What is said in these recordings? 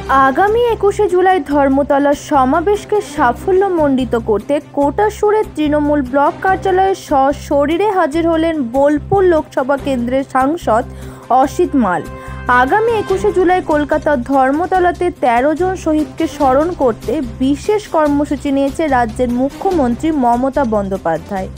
আগামী ২১শে জুলাই ধর্মতলার সমাবেশকে সাফল্যমণ্ডিত করতে কোটাসুরের তৃণমূল ব্লক কার্যালয়ে সশরীরে হাজির হলেন বোলপুর লোকসভা কেন্দ্রের সাংসদ অসিত মাল। আগামী ২১শে জুলাই কলকাতার ধর্মতলাতে ১৩ জন শহীদকে স্মরণ করতে বিশেষ কর্মসূচি নিয়েছে রাজ্যের মুখ্যমন্ত্রী মমতা বন্দ্যোপাধ্যায়।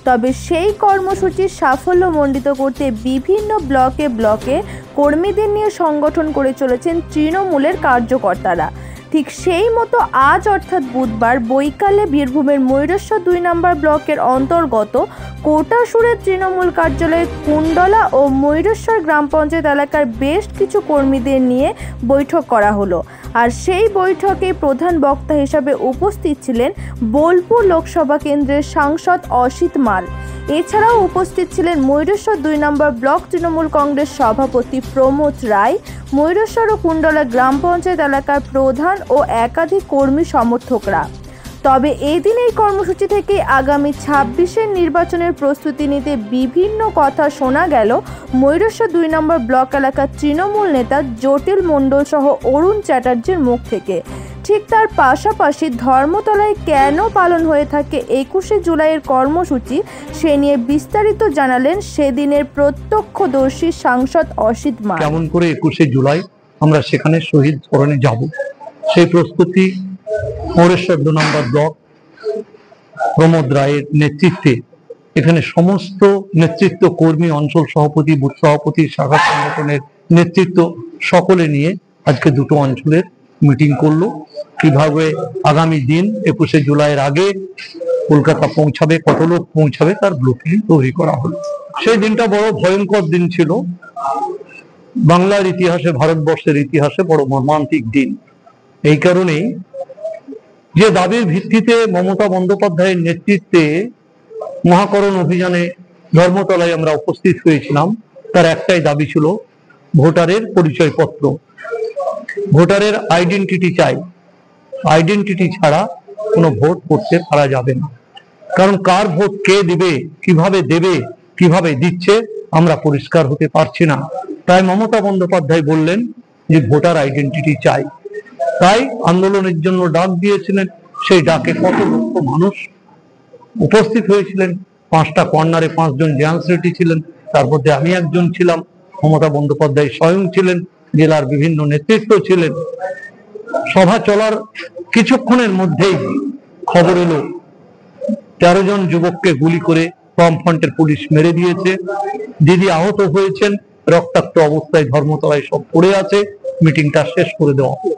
তবে সেই কর্মসূচির সাফল্যমণ্ডিত করতে বিভিন্ন ব্লকে কর্মীদের নিয়ে সংগঠন করে চলেছেন তৃণমূলের কার্যকর্তারা। ঠিক সেই মতো আজ অর্থাৎ বুধবার বৈকালে বীরভূমের ময়ূরেশ্বর ২ নম্বর ব্লকের অন্তর্গত কোটাসুরের তৃণমূল কার্যালয়ে কুণ্ডলা ও ময়ূরেশ্বর গ্রাম পঞ্চায়েত এলাকার বেশ কিছু কর্মীদের নিয়ে বৈঠক করা হলো। আর সেই বৈঠকে প্রধান বক্তা হিসাবে উপস্থিত ছিলেন বোলপুর লোকসভা কেন্দ্রের সাংসদ অসিত মাল। এছাড়াও উপস্থিত ছিলেন ময়ূরেশ্বর ২ নম্বর ব্লক তৃণমূল কংগ্রেস সভাপতি প্রমোদ রায়, ময়ূরেশ্বর ও কুণ্ডলা গ্রাম পঞ্চায়েত এলাকার প্রধান ও একাধিক কর্মী সমর্থকরা। তবে এদিন এই কর্মসূচি থেকে আগামী ২৬-এর নির্বাচনের প্রস্তুতি নিতে বিভিন্ন কথা শোনা গেল ময়ূরেশ্বর ২ নম্বর ব্লক এলাকার তৃণমূল নেতা জটিল মণ্ডল সহ অরুণ চ্যাটার্জির মুখ থেকে। ঠিক তার পাশাপাশি ধর্মতলায় কেন পালন হয়ে থাকে ২১শে জুলাইয়ের কর্মসূচি সে নিয়ে বিস্তারিত জানালেন সেদিনের প্রত্যক্ষদর্শী সাংসদ অসিত মাল। কেমন করে ২১শে জুলাই আমরা সেখানে শহীদ স্মরণে যাব, সেই প্রস্তুতি ময়ূরেশ্বর ২ নম্বর ব্লক প্রমোদ রায়ের নেতৃত্বে এখানে সমস্ত নেতৃত্ব কর্মী, অঞ্চল সভাপতি, বুথ সভাপতি, শাখা সংগঠনের নেতৃত্ব সকলে নিয়ে আজকে দুটো অঞ্চলের মিটিং করলো। কিভাবে আগামী দিন ২১শে জুলাইয়ের আগে কলকাতা পৌঁছাবে, কত লোক পৌঁছাবে তার ব্লুপ্রিন্ট তৈরি করা হলো। সেই দিনটা বড় ভয়ঙ্কর দিন ছিল, বাংলার ইতিহাসে, ভারতবর্ষের ইতিহাসে বড় মর্মান্তিক দিন। এই কারণেই যে দাবির ভিত্তিতে মমতা বন্দ্যোপাধ্যায়ের নেতৃত্বে মহাকরণ অভিযানে ধর্মতলায় আমরা উপস্থিত হয়েছিলাম, তার একটাই দাবি ছিল ভোটারের পরিচয়পত্র, ভোটারের আইডেন্টিটি চাই। আইডেন্টিটি ছাড়া কোনো ভোট করতে পারা যাবে না, কারণ কার ভোট কে দিবে, কিভাবে দিচ্ছে আমরা পরিষ্কার হতে পারছি না। তাই মমতা বন্দ্যোপাধ্যায় বললেন যে ভোটার আইডেন্টিটি চাই। তাই আন্দোলনের জন্য ডাক দিয়েছিলেন। সেই ডাকে কত লক্ষ মানুষ উপস্থিত হয়েছিলেন। 5টা কর্নারে 5 জন জেন্টস রেডি ছিলেন, তার মধ্যে আমি একজন ছিলাম। মমতা বন্দ্যোপাধ্যায় স্বয়ং ছিলেন, জেলার বিভিন্ন নেতৃত্ব ছিলেন। সভা চলার কিছুক্ষণের মধ্যেই খবর এলো 13 জন যুবককে গুলি করে বামফ্রন্টের পুলিশ মেরে দিয়েছে। দিদি আহত হয়েছেন, রক্তাক্ত অবস্থায় ধর্মতলায় সব পড়ে আছে। মিটিংটা শেষ করে দেওয়া হলো।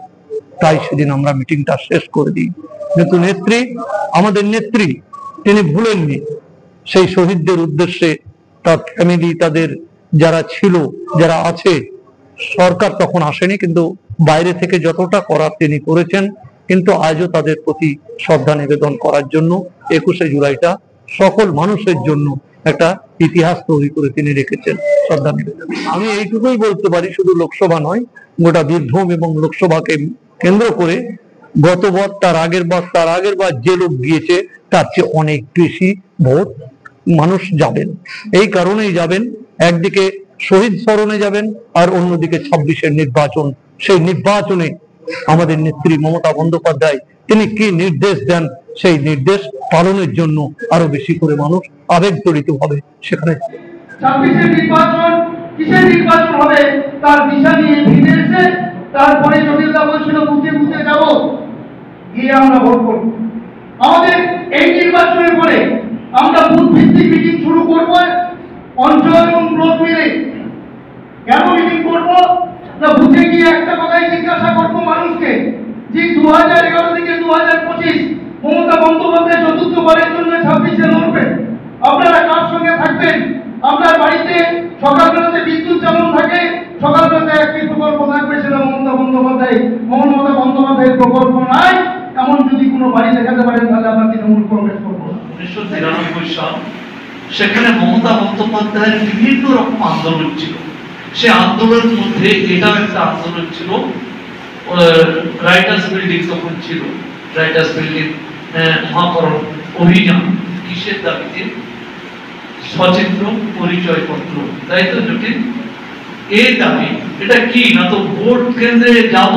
তাই সেদিন আমরা মিটিংটা শেষ করে দিই। কিন্তু আমাদের নেত্রী তিনি ভুলেননি সেই শহীদদের উদ্দেশ্যে, তার ফ্যামিলি, তাদের যারা ছিল, যারা আছে। সরকার তখন আসেনি, কিন্তু বাইরে থেকে যতটা করার তিনি করেছেন। কিন্তু আজও তাদের প্রতি শ্রদ্ধা নিবেদন করার জন্য ২১শে জুলাইটা সকল মানুষের জন্য একটা ইতিহাস তৈরি করে তিনি রেখেছেন শ্রদ্ধা নিবেদন। আমি এইটুকুই বলতে পারি, শুধু লোকসভা নয়, গোটা বীরভূম এবং লোকসভাকে কেন্দ্র করে গতবার, তার আগের বার যে লোক গিয়েছে তার চেয়ে অনেক বেশি ভোট মানুষ যাবেন। এই কারণেই যাবেন, একদিকে শহীদ স্মরণে যাবেন, আর অন্যদিকে ২৬-এর নির্বাচন। সেই নির্বাচনে আমাদের নেত্রী মমতা বন্দ্যোপাধ্যায় তিনি কি নির্দেশ দেন, সেই নির্দেশ পালনের জন্য আরো বেশি করে মানুষ আবেগজড়িত হবে সেখানে। ২৬-এর নির্বাচন কিসের নির্বাচন হবে তার দিশা নিয়ে ভিড়ে এসে, তারপরে জটিলদা বলছিল বুথে যাব, গিয়ে আমরা ভোট করব। আমাদের এই নির্বাচনের পরে আমরা বুথ ভিত্তিক মিটিং শুরু করব, অঞ্চল এবং ব্লক মিলে। কেন মিটিং করব না, বুথে গিয়ে একটা কথাই জিজ্ঞাসা করব মানুষকে যে 2011 থেকে 2025 মমতা বন্দ্যোপাধ্যায় চতুর্থবারের জন্য 26-এ লড়বেন। আপনারা কার সঙ্গে থাকবেন? আপনার বাড়িতে সকালবেলাতে বিদ্যুৎ যেমন থাকে, সকালবেলাতে একটি প্রকল্প থাকবে, সেটা মমতা বন্দ্যোপাধ্যায়ের প্রকল্প নাই এমন যদি কোনো বাড়ি দেখাতে পারেন, তাহলে আমরা তৃণমূল কংগ্রেস করবো। 1993 সাল, সেখানে মমতা বন্দ্যোপাধ্যায়ের বিভিন্ন রকম আন্দোলন ছিল। সে আন্দোলনের মধ্যে এটাও একটা আন্দোলন ছিল। রাইটার্স বিল্ডিং তখন ছিল, রাইটার্স বিল্ডিং মহাকরণ অভিযান। কিসের দাবিতে? সচিত্র পরিচয়পত্র, তাই তো জটিল? এই দাবি, এটা কি না তো ভোট কেন্দ্রে যাব,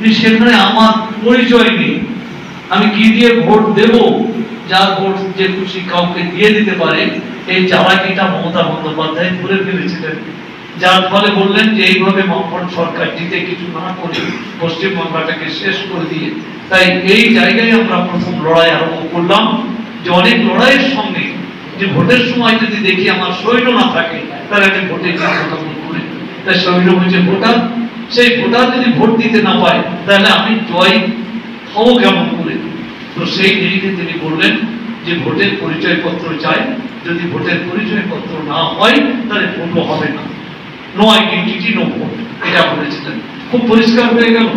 যে সেখানে আমার পরিচয় নেই, আমি কি দিয়ে ভোট দেব, যার ভোট যে খুশি কাউকে দিয়ে দিতে পারে, এই চালাকিটা মমতা বন্দ্যোপাধ্যায় করে ফেলেছিলেন। যার ফলে বললেন যে এইভাবে বামফ্রন্ট সরকার জিতে কিছু না করে পশ্চিমবাংলাটাকে শেষ করে দিয়ে, তাই এই জায়গায় আমরা প্রথম লড়াই আরম্ভ করলাম যে অনেক লড়াইয়ের সঙ্গে যে ভোটের সময় যদি দেখি আমার শৈল না থাকে তাহলে আমি ভোটে কথা করে, তাই শৈল হচ্ছে ভোটার, সেই ভোটার যদি ভোট দিতে না পায় তাহলে আমি জয় হবো কেমন করে। তো সেই নিরিখে তিনি বললেন যে ভোটের পরিচয়পত্র চাই, যদি ভোটের পরিচয়পত্র না হয় তাহলে ভোটও হবে না, নো আইডেন্টিটি নো ভোট, এটা বলেছিলেন। খুব পরিষ্কার হয়ে গেল।